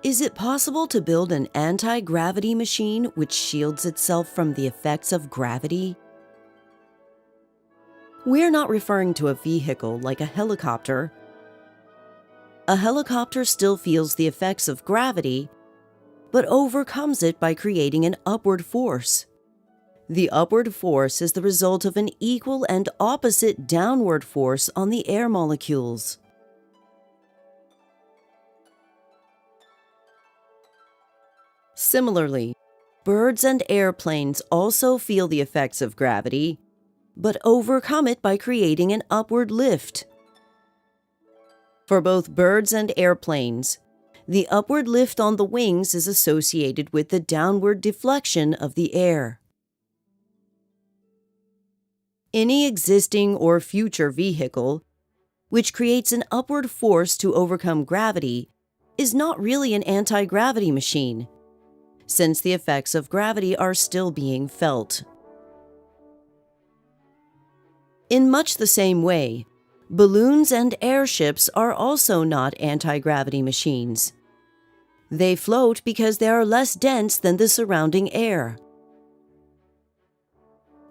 Is it possible to build an anti-gravity machine which shields itself from the effects of gravity? We're not referring to a vehicle like a helicopter. A helicopter still feels the effects of gravity, but overcomes it by creating an upward force. The upward force is the result of an equal and opposite downward force on the air molecules. Similarly, birds and airplanes also feel the effects of gravity, but overcome it by creating an upward lift. For both birds and airplanes, the upward lift on the wings is associated with the downward deflection of the air. Any existing or future vehicle, which creates an upward force to overcome gravity, is not really an anti-gravity machine, since the effects of gravity are still being felt. In much the same way, balloons and airships are also not anti-gravity machines. They float because they are less dense than the surrounding air.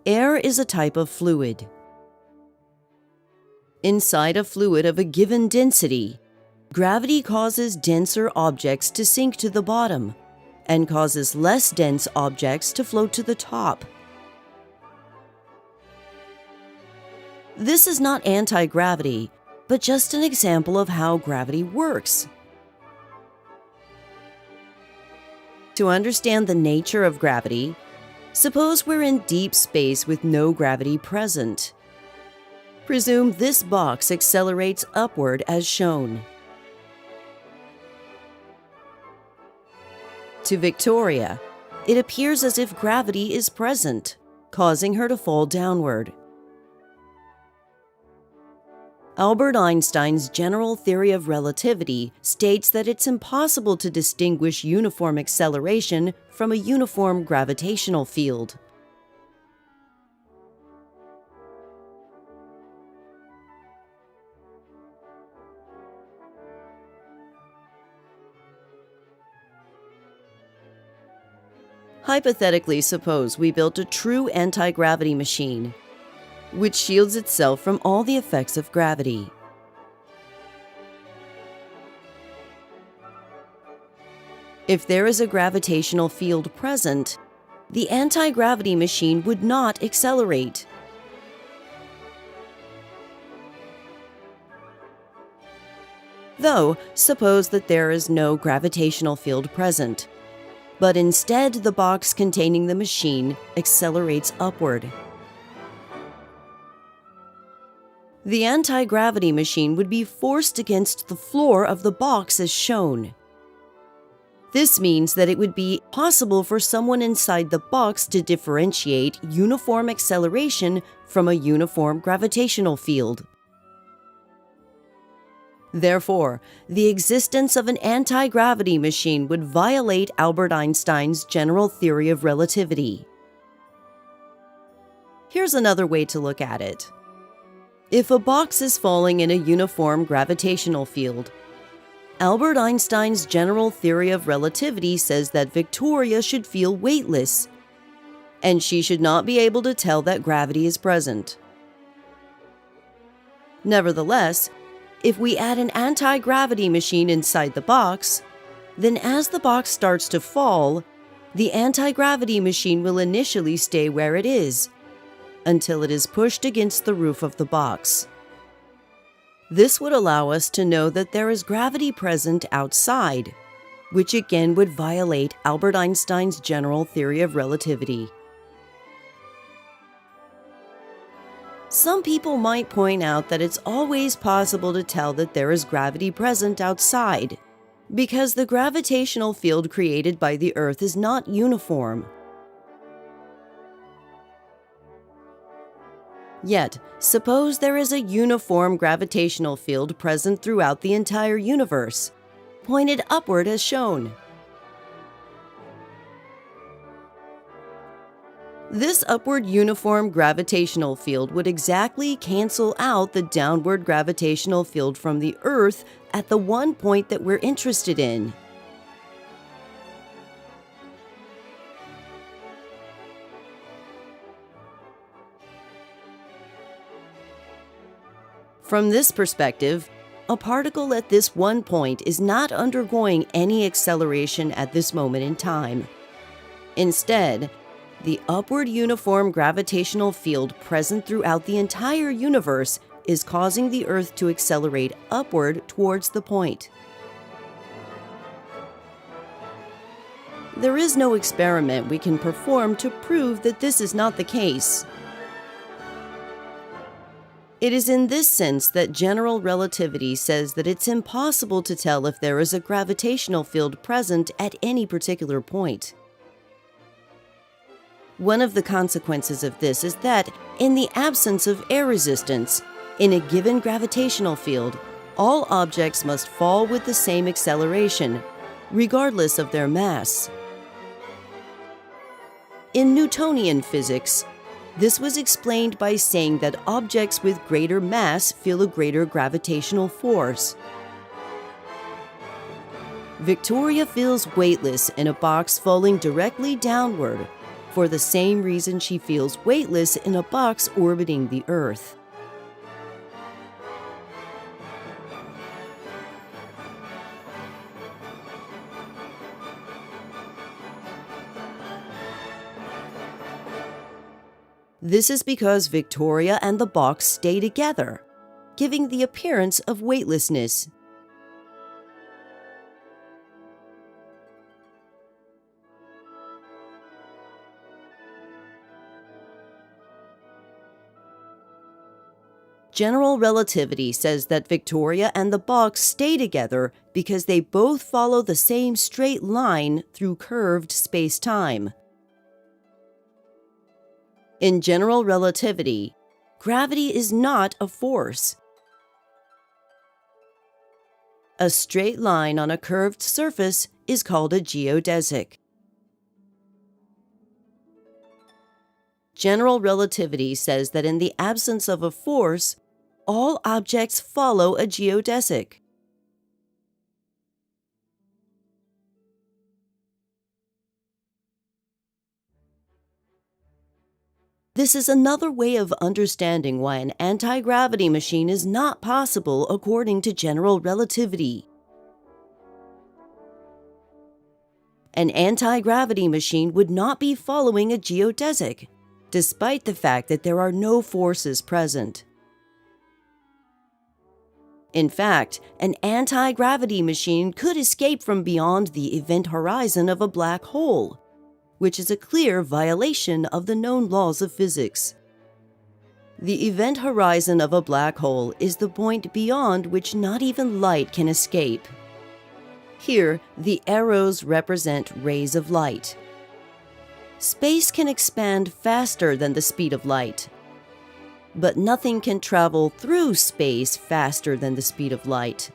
Air is a type of fluid. Inside a fluid of a given density, gravity causes denser objects to sink to the bottom and causes less dense objects to float to the top. This is not anti-gravity, but just an example of how gravity works. To understand the nature of gravity, suppose we're in deep space with no gravity present. Presume this box accelerates upward as shown. To Victoria, it appears as if gravity is present, causing her to fall downward. Albert Einstein's general theory of relativity states that it's impossible to distinguish uniform acceleration from a uniform gravitational field. Hypothetically, suppose we built a true anti-gravity machine, which shields itself from all the effects of gravity. If there is a gravitational field present, the anti-gravity machine would not accelerate. Though, suppose that there is no gravitational field present, but instead the box containing the machine accelerates upward. The anti-gravity machine would be forced against the floor of the box as shown. This means that it would be possible for someone inside the box to differentiate uniform acceleration from a uniform gravitational field. Therefore, the existence of an anti-gravity machine would violate Albert Einstein's general theory of relativity. Here's another way to look at it. If a box is falling in a uniform gravitational field, Albert Einstein's general theory of relativity says that Victoria should feel weightless, and she should not be able to tell that gravity is present. Nevertheless, if we add an anti-gravity machine inside the box, then as the box starts to fall, the anti-gravity machine will initially stay where it is, until it is pushed against the roof of the box. This would allow us to know that there is gravity present outside, which again would violate Albert Einstein's general theory of relativity. Some people might point out that it's always possible to tell that there is gravity present outside, because the gravitational field created by the Earth is not uniform. Yet, suppose there is a uniform gravitational field present throughout the entire universe, pointed upward as shown. This upward uniform gravitational field would exactly cancel out the downward gravitational field from the Earth at the one point that we're interested in. From this perspective, a particle at this one point is not undergoing any acceleration at this moment in time. Instead, the upward uniform gravitational field present throughout the entire universe is causing the Earth to accelerate upward towards the point. There is no experiment we can perform to prove that this is not the case. It is in this sense that general relativity says that it's impossible to tell if there is a gravitational field present at any particular point. One of the consequences of this is that, in the absence of air resistance, in a given gravitational field, all objects must fall with the same acceleration, regardless of their mass. In Newtonian physics, this was explained by saying that objects with greater mass feel a greater gravitational force. Victoria feels weightless in a box falling directly downward, for the same reason she feels weightless in a box orbiting the Earth. This is because Victoria and the box stay together, giving the appearance of weightlessness. General relativity says that Victoria and the box stay together because they both follow the same straight line through curved space-time. In general relativity, gravity is not a force. A straight line on a curved surface is called a geodesic. General relativity says that in the absence of a force, all objects follow a geodesic. This is another way of understanding why an anti-gravity machine is not possible according to general relativity. An anti-gravity machine would not be following a geodesic, despite the fact that there are no forces present. In fact, an anti-gravity machine could escape from beyond the event horizon of a black hole, which is a clear violation of the known laws of physics. The event horizon of a black hole is the point beyond which not even light can escape. Here, the arrows represent rays of light. Space can expand faster than the speed of light, but nothing can travel through space faster than the speed of light.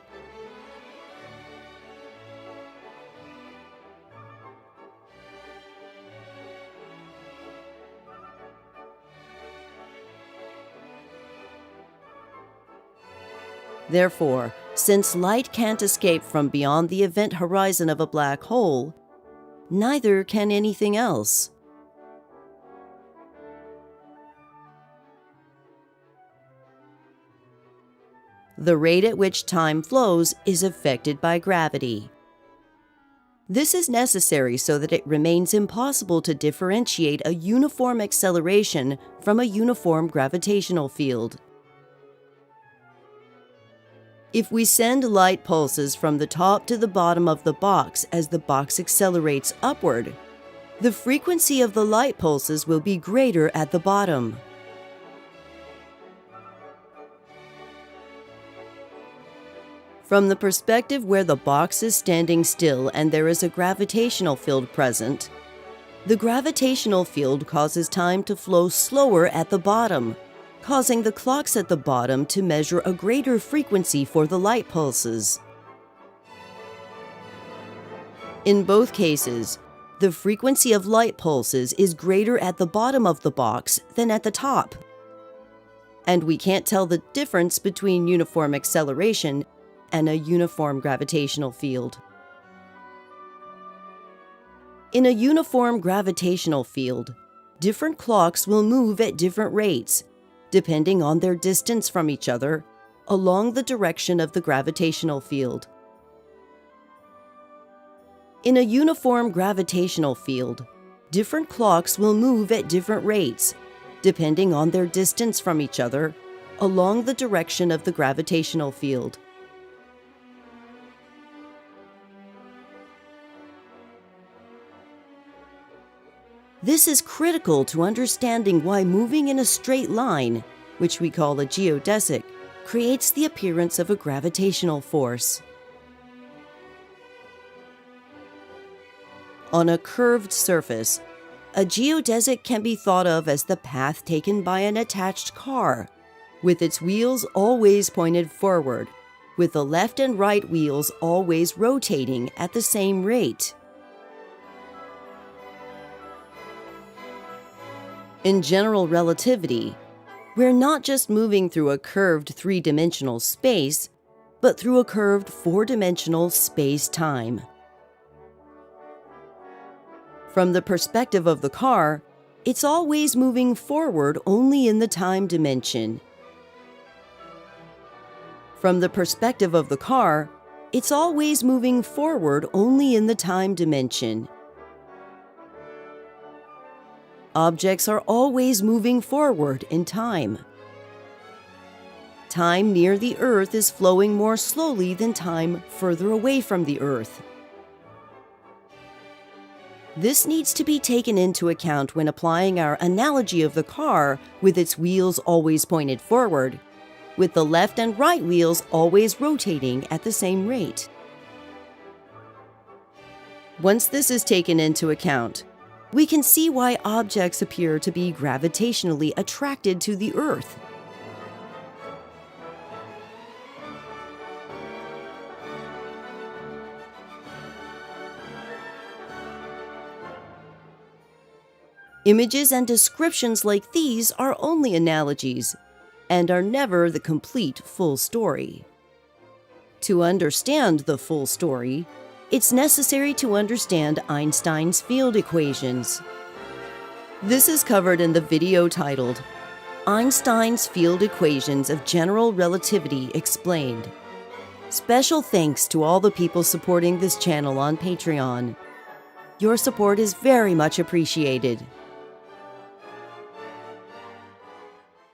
Therefore, since light can't escape from beyond the event horizon of a black hole, neither can anything else. The rate at which time flows is affected by gravity. This is necessary so that it remains impossible to differentiate a uniform acceleration from a uniform gravitational field. If we send light pulses from the top to the bottom of the box as the box accelerates upward, the frequency of the light pulses will be greater at the bottom. From the perspective where the box is standing still and there is a gravitational field present, the gravitational field causes time to flow slower at the bottom, causing the clocks at the bottom to measure a greater frequency for the light pulses. In both cases, the frequency of light pulses is greater at the bottom of the box than at the top. And we can't tell the difference between uniform acceleration and a uniform gravitational field. In a uniform gravitational field, different clocks will move at different rates, depending on their distance from each other, along the direction of the gravitational field. In a uniform gravitational field, different clocks will move at different rates, depending on their distance from each other, along the direction of the gravitational field. This is critical to understanding why moving in a straight line, which we call a geodesic, creates the appearance of a gravitational force. On a curved surface, a geodesic can be thought of as the path taken by an attached car, with its wheels always pointed forward, with the left and right wheels always rotating at the same rate. In general relativity, we're not just moving through a curved three-dimensional space, but through a curved four-dimensional space-time. From the perspective of the car, it's always moving forward only in the time dimension. From the perspective of the car, it's always moving forward only in the time dimension. Objects are always moving forward in time. Time near the Earth is flowing more slowly than time further away from the Earth. This needs to be taken into account when applying our analogy of the car with its wheels always pointed forward, with the left and right wheels always rotating at the same rate. Once this is taken into account, we can see why objects appear to be gravitationally attracted to the Earth. Images and descriptions like these are only analogies and are never the complete full story. To understand the full story, it's necessary to understand Einstein's field equations. This is covered in the video titled, Einstein's Field Equations of General Relativity Explained. Special thanks to all the people supporting this channel on Patreon. Your support is very much appreciated.